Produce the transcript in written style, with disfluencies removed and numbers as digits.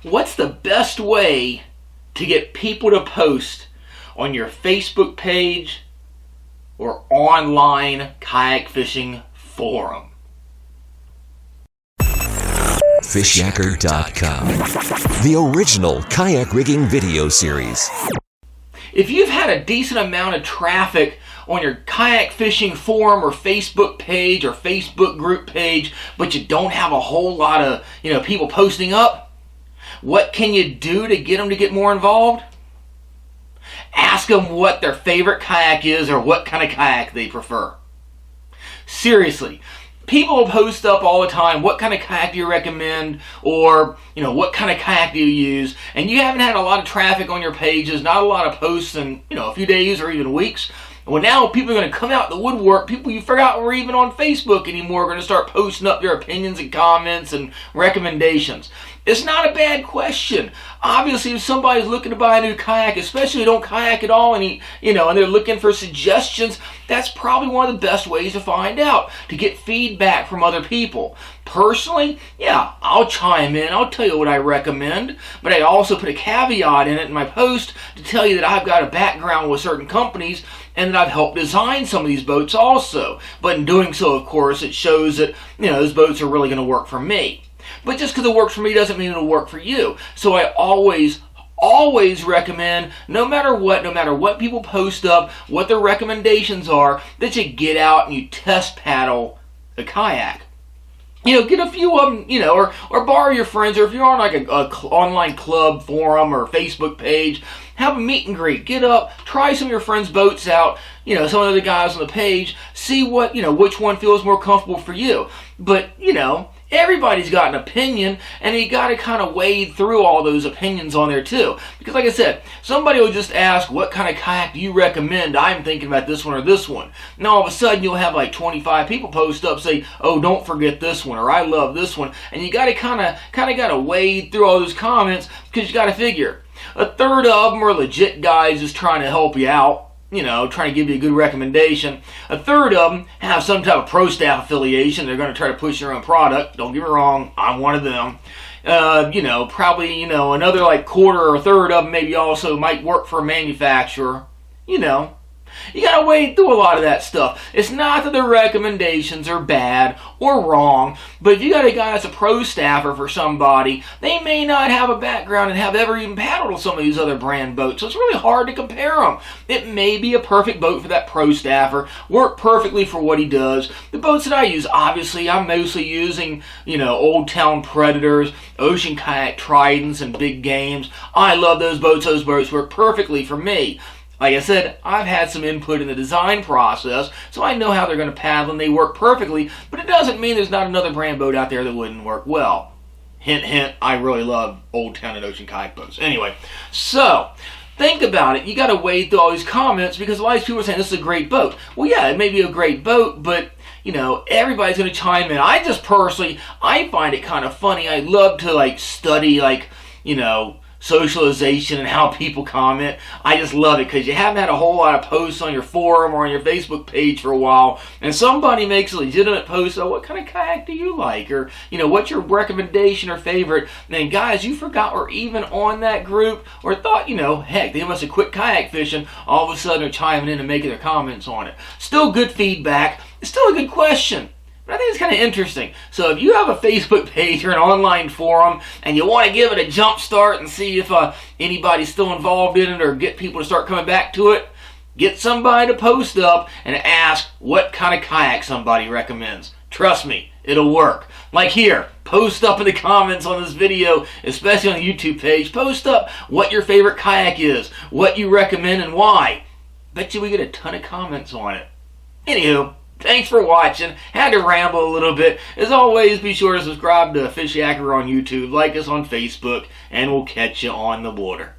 What's the best way to get people to post on your Facebook page or online kayak fishing forum? Fishyaker.com, the original kayak rigging video series. If you've had a decent amount of traffic on your kayak fishing forum or Facebook page or Facebook group page, but you don't have a whole lot of people posting up, what can you do to get them to get more involved? Ask them what their favorite kayak is or what kind of kayak they prefer. Seriously. People post up all the time, what kind of kayak do you recommend, or what kind of kayak do you use, and you haven't had a lot of traffic on your pages, not a lot of posts in a few days or even weeks. Well, now people are going to come out the woodwork. People you forgot were even on Facebook anymore are going to start posting up their opinions and comments and recommendations. It's not a bad question. Obviously, if somebody's looking to buy a new kayak, especially if they don't kayak at all, and they're looking for suggestions, that's probably one of the best ways to find out, to get feedback from other people. Personally, yeah, I'll chime in. I'll tell you what I recommend, but I also put a caveat in it in my post to tell you that I've got a background with certain companies and that I've helped design some of these boats also. But in doing so, of course, it shows that those boats are really going to work for me. But just because it works for me doesn't mean it'll work for you. So I always recommend, no matter what people post up, what their recommendations are, that you get out and you test paddle a kayak. Get a few of them, or borrow your friends, or if you're on like a online club forum or Facebook page, have a meet and greet. Get up, try some of your friends' boats out, some of the guys on the page, see what, which one feels more comfortable for you. But, everybody's got an opinion, and you got to kind of wade through all those opinions on there too. Because like I said, somebody will just ask, what kind of kayak do you recommend? I'm thinking about this one or this one. Now all of a sudden you'll have like 25 people post up, say, oh, don't forget this one, or I love this one. And you got to kind of got to wade through all those comments, because you got to figure, a third of them are legit guys just trying to help you out, trying to give you a good recommendation. A third of them have some type of pro staff affiliation. They're going to try to push their own product. Don't get me wrong, I'm one of them. Probably, another like quarter or a third of them maybe also might work for a manufacturer. You got to wade through a lot of that stuff. It's not that the recommendations are bad or wrong, but if you got a guy that's a pro staffer for somebody, they may not have a background and have ever even paddled on some of these other brand boats, so it's really hard to compare them. It may be a perfect boat for that pro staffer, work perfectly for what he does. The boats that I use, obviously, I'm mostly using, Old Town Predators, Ocean Kayak Tridents, and Big Games. I love those boats. Those boats work perfectly for me. Like I said, I've had some input in the design process, so I know how they're going to paddle, and they work perfectly, but it doesn't mean there's not another brand boat out there that wouldn't work well. Hint, hint, I really love Old Town and Ocean Kayak boats. Anyway, so, think about it. You got to wade through all these comments, because a lot of people are saying this is a great boat. Well, yeah, it may be a great boat, but everybody's going to chime in. I just personally, I find it kind of funny. I love to study socialization and how people comment. I just love it, because you haven't had a whole lot of posts on your forum or on your Facebook page for a while, and somebody makes a legitimate post, oh, what kind of kayak do you like? Or, what's your recommendation or favorite? And guys you forgot were even on that group, or thought, heck, they must have quit kayak fishing, all of a sudden they're chiming in and making their comments on it. Still good feedback. It's still a good question. But I think it's kind of interesting. So if you have a Facebook page or an online forum and you want to give it a jump start and see if anybody's still involved in it, or get people to start coming back to it, get somebody to post up and ask what kind of kayak somebody recommends. Trust me, it'll work. Like here, post up in the comments on this video, especially on the YouTube page, post up what your favorite kayak is, what you recommend and why. Bet you we get a ton of comments on it. Anywho, thanks for watching. Had to ramble a little bit. As always, be sure to subscribe to Fishyaker on YouTube, like us on Facebook, and we'll catch you on the water.